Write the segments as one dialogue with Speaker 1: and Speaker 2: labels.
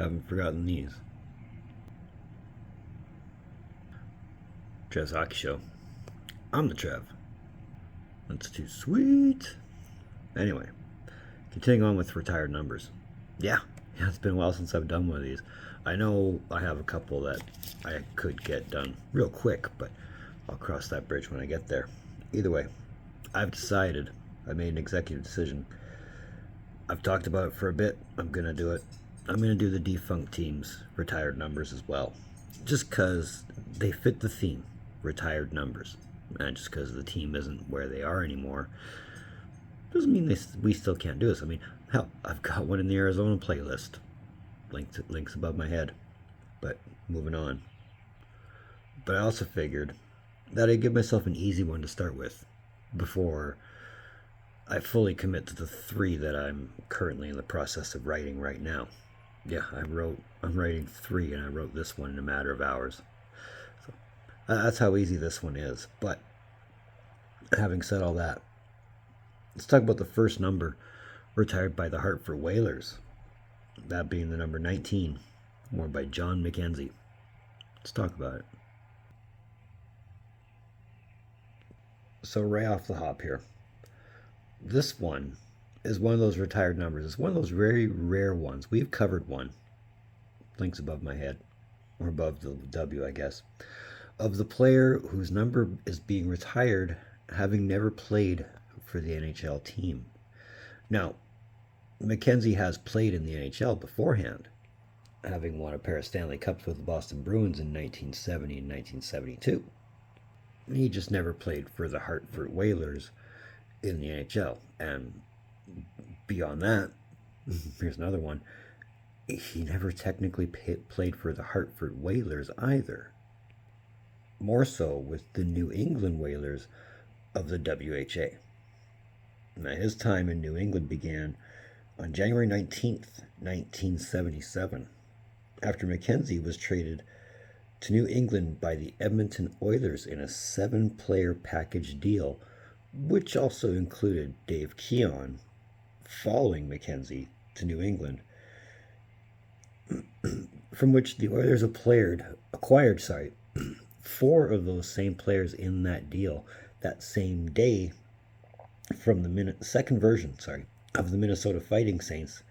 Speaker 1: Haven't forgotten these. Trev's Hockey Show. I'm the Trev. That's too sweet. Anyway, continuing on with retired numbers. Yeah, it's been a while since I've done one of these. I know I have a couple that I could get done real quick, but I'll cross that bridge when I get there. Either way, I've decided. I made an executive decision. I've talked about it for a bit. I'm going to do it. I'm going to do the Defunct team's retired numbers as well. Just because they fit the theme, retired numbers. And just because the team isn't where they are anymore doesn't mean we still can't do this. I mean, hell, I've got one in the Arizona playlist. Links above my head. But moving on. But I also figured that I'd give myself an easy one to start with before I fully commit to the 3 that I'm currently in the process of writing right now. Yeah, I'm writing 3, and I wrote this one in a matter of hours. So that's how easy this one is. But having said all that, let's talk about the first number retired by the Hartford Whalers. That being the number 19, worn by John McKenzie. Let's talk about it. So right off the hop here, this one is one of those retired numbers. It's one of those very rare ones. We've covered one. Links above my head, or above the W, I guess, of the player whose number is being retired having never played for the NHL team. Now, McKenzie has played in the NHL beforehand, having won a pair of Stanley Cups with the Boston Bruins in 1970 and 1972. He just never played for the Hartford Whalers in the NHL. And beyond that, here's another one. He never technically played for the Hartford Whalers either. More so with the New England Whalers of the WHA. Now, his time in New England began on January 19th, 1977, after McKenzie was traded to New England by the Edmonton Oilers in a 7-player package deal, which also included Dave Keon, following McKenzie to New England, from which the Oilers acquired 4 of those same players in that deal that same day from the second version of the Minnesota Fighting Saints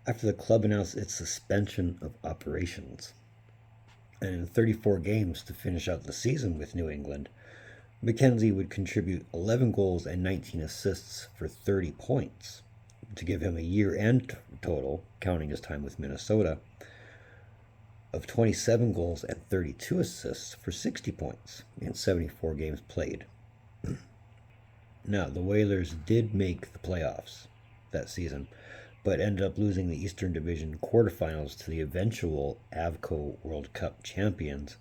Speaker 1: after the club announced its suspension of operations. And in 34 games to finish out the season with New England, McKenzie would contribute 11 goals and 19 assists for 30 points to give him a year-end total, counting his time with Minnesota, of 27 goals and 32 assists for 60 points in 74 games played. Now, the Whalers did make the playoffs that season, but ended up losing the Eastern Division quarterfinals to the eventual Avco World Cup champions,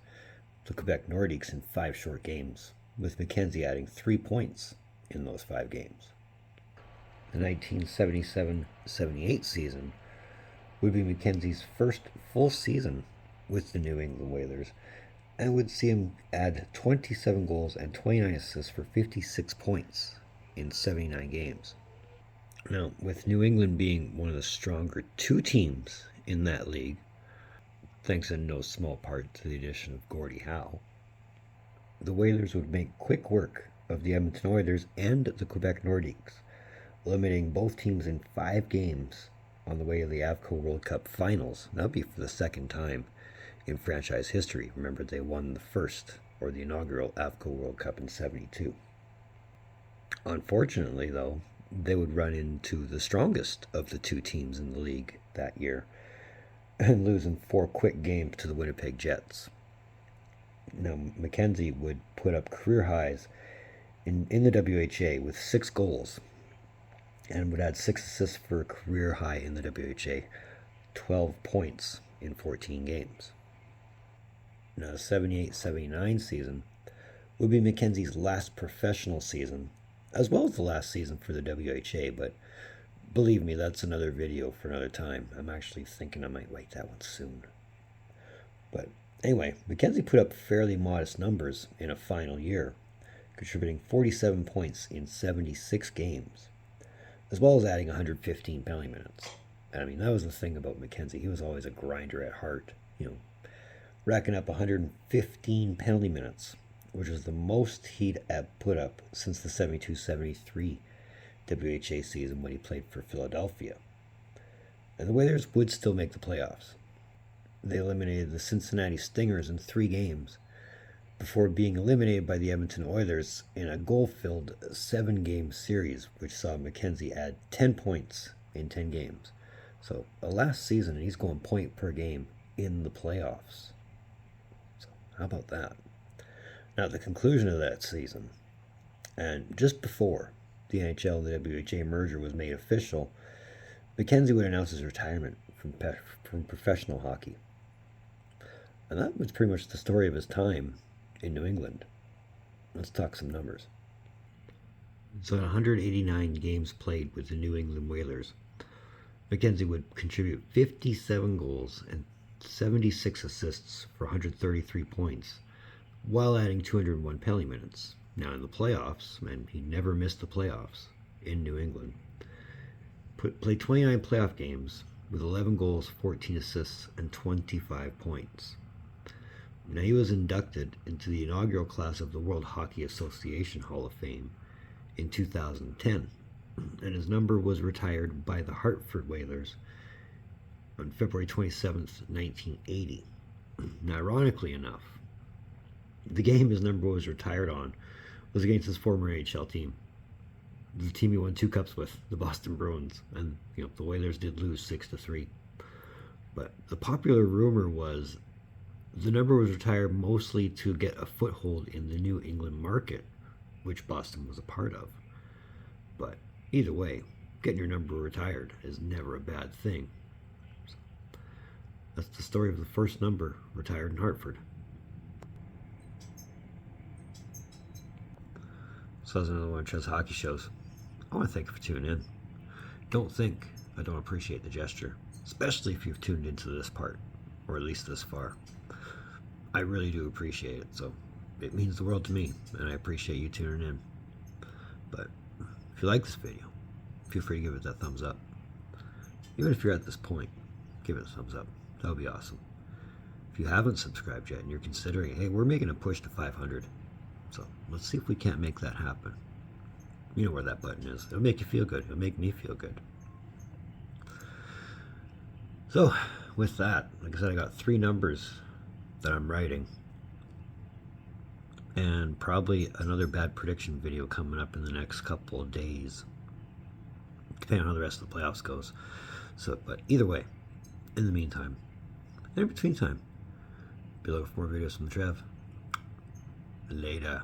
Speaker 1: the Quebec Nordiques, in 5 short games, with McKenzie adding 3 points in those 5 games. The 1977-78 season would be McKenzie's first full season with the New England Whalers, and would see him add 27 goals and 29 assists for 56 points in 79 games. Now, with New England being one of the stronger 2 teams in that league, thanks in no small part to the addition of Gordie Howe, the Whalers would make quick work of the Edmonton Oilers and the Quebec Nordiques, eliminating both teams in 5 games on the way to the Avco World Cup finals. That would be for the second time in franchise history. Remember, they won the first, or the inaugural, Avco World Cup in 72. Unfortunately, though, they would run into the strongest of the 2 teams in the league that year, and lose in 4 quick games to the Winnipeg Jets. Now, McKenzie would put up career highs in the WHA with 6 goals, and would add 6 assists for a career high in the WHA, 12 points in 14 games. Now, the 78-79 season would be McKenzie's last professional season, as well as the last season for the WHA, but believe me, that's another video for another time. I'm actually thinking I might write that one soon. But anyway, McKenzie put up fairly modest numbers in a final year, contributing 47 points in 76 games, as well as adding 115 penalty minutes. And I mean, that was the thing about McKenzie. He was always a grinder at heart, racking up 115 penalty minutes, which is the most he'd put up since the 72-73 WHA season when he played for Philadelphia. And the Whalers would still make the playoffs. They eliminated the Cincinnati Stingers in 3 games before being eliminated by the Edmonton Oilers in a goal-filled 7-game series, which saw McKenzie add 10 points in 10 games. So last season, he's going point per game in the playoffs. So how about that? Now, at the conclusion of that season, and just before the NHL and the WHA merger was made official, McKenzie would announce his retirement from professional hockey. And that was pretty much the story of his time in New England. Let's talk some numbers. So 189 games played with the New England Whalers, McKenzie would contribute 57 goals and 76 assists for 133 points, while adding 201 penalty minutes. Now in the playoffs, and he never missed the playoffs in New England, played 29 playoff games with 11 goals, 14 assists, and 25 points. Now he was inducted into the inaugural class of the World Hockey Association Hall of Fame in 2010, and his number was retired by the Hartford Whalers on February 27th, 1980. Now, ironically enough, the game his number was retired on was against his former AHL team, the team he won 2 cups with, the Boston Bruins, and the Whalers did lose 6-3. But the popular rumor was the number was retired mostly to get a foothold in the New England market, which Boston was a part of. But either way, getting your number retired is never a bad thing. So that's the story of the first number retired in Hartford. So that's another one of Trev's hockey shows. I want to thank you for tuning in. Don't think I don't appreciate the gesture, especially if you've tuned into this part, or at least this far. I really do appreciate it, so it means the world to me, and I appreciate you tuning in. But if you like this video, feel free to give it that thumbs up. Even if you're at this point, give it a thumbs up. That would be awesome. If you haven't subscribed yet and you're considering, hey, we're making a push to 500, so let's see if we can't make that happen. You know where that button is. It'll make you feel good. It'll make me feel good. So, with that, like I said, I got 3 numbers that I'm writing, and probably another bad prediction video coming up in the next couple of days, depending on how the rest of the playoffs goes. So, but either way, in the meantime, and in between time, be looking for more videos from the Trev. Later.